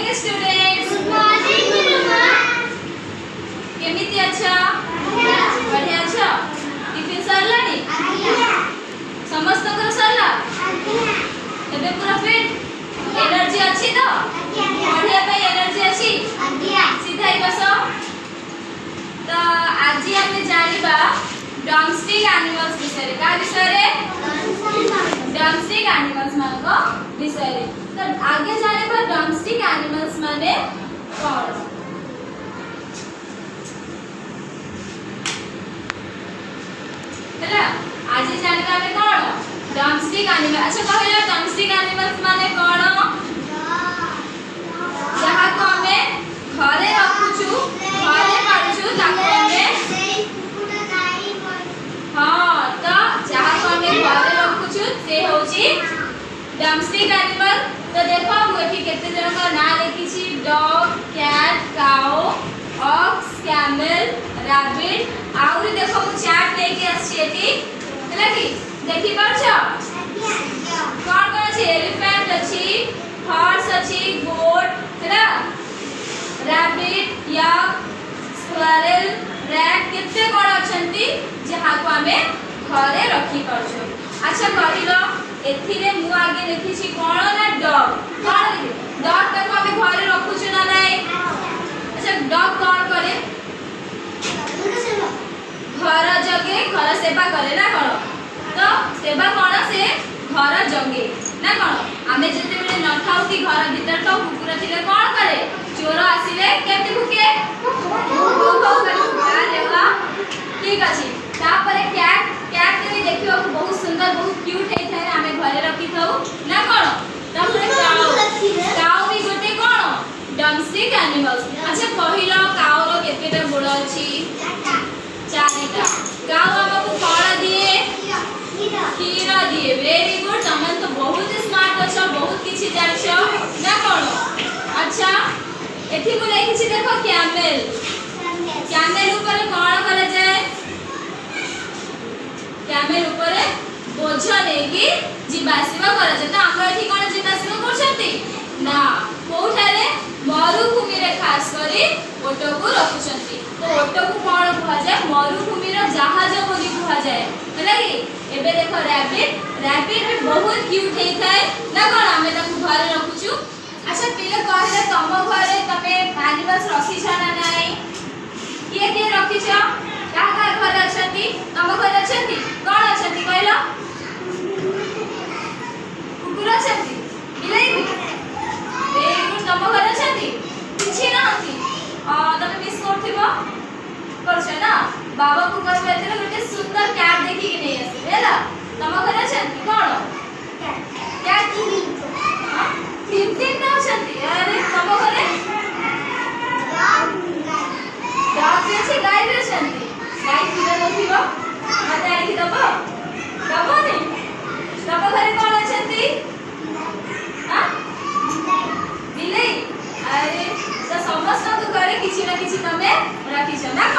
morning students. Good morning गुरुमा. केमिति अच्छा? बढ़िया अच्छा? टिफिन सरलानी? समस्त कर सरला? तबे पूरा फिट? एनर्जी अच्छी तो? बढ़िया पे एनर्जी अच्छी? सीधा ही बसो. तो आज हम जानिबा डोमेस्टिक एनिमल्स विषय का विषय डोमेस्टिक एनिमल्स मानको विषय. तो आगे जाने पर डोमेस्टिक एनिमल्स माने कौन? हैला आज जानिबा हमें कौन डोमेस्टिक एनिमल. अच्छा कहले डोमेस्टिक एनिमल्स माने कौन? जहा को हमें घरे रखुछु घरे पालुछु ताको हमें हां तो जहा को हमें घरे रखुछु से होची डोमेस्टिक एनिमल. तो देखो मु एठी केते जन का नाम लिखिछि dog cat cow ox camel rabbit. आउरी देखो मु चार्ट लेके आछि एठी हैला कि देखि परछो कोन कोन अछि एलिफेंट अछि हॉर्स अछि गोट हैला रैबिट याक स्क्वेरल रैट केते कोन अछंती जहा को हमें घरे रखी परछो. अच्छा कहिलो एथिरे मु आगे लिखि छी कोन ना डॉग. कोन लिखि डॉग तक हमें घरे रखु छु ना नहीं. अच्छा डॉग कोन करे? घर जगे घर सेवा करे ना कोन. तो सेवा कोन से घर जगे ना कोन. हमें जते बेले न थाउ कि घर भीतर तो कुकुर थिले कोन करे? चोर आसीले केते भुके अरे वाह ठीक अछि. तापरे कैट कैट के भी देखियो बहुत सुंदर बहुत क्यूट है थाए हमें घरे रखी थाउ ना कोन. तापरे काऊ काऊ भी गोटे कोन डोमेस्टिक एनिमल्स. अच्छा कहिलो काऊ रो केतेटा गोड़ अछि? चारिटा. काऊ हमको कोन दिए? खीर दिए. Very good. तमन तो बहुत स्मार्ट अछ बहुत किछि जानछो ना कोन. अच्छा एठी को लेखि छी देखो कैमल. कैमल ऊपर कोन करे जाय? कैमल ऊपर बोझ नेकी जीवासीमा करा जाय. तो हम एठी कोन जीवासीमा करछंती ना कोठारे मरुभूमि रे खास करी ओटो को रखुछंती. तो ओटो को कोन कहा जाय? मरुभूमि रो जहाज बोली कहा जाय हैला कि. एबे देखो रैबिट रैबिट भी बहुत क्यूट हे थाए ना कोन हमें ताकू घरे रखुछु. अच्छा पिले कहले तम घरे तमे एनिमल्स रखी छ ना नाही? के रखी छ? का घरे अछंती? तम घरे अछंती कोन अछंती कहलो? कुकुर अछंती बिलाई भी वेरी गुड. तम घरे अछंती किछि नाहंती. तमे मिस करथिबो करछ ना. बाबा को कहबे एतले गोटे सुंदर कैट देखि कि नै आसे हैला. तम घरे अछंती कोन कैट तीन तीन ना अछंती. अरे तम घरे डॉग भी अछि गाय भी अछंती. गाय क्षीर दउथिबो मते आखि दबो दबो नै. तम घरे कोन अछंती? हां बिलाई. अरे तो समस्त को घरे किछि ना किछि तमे राखी छ ना.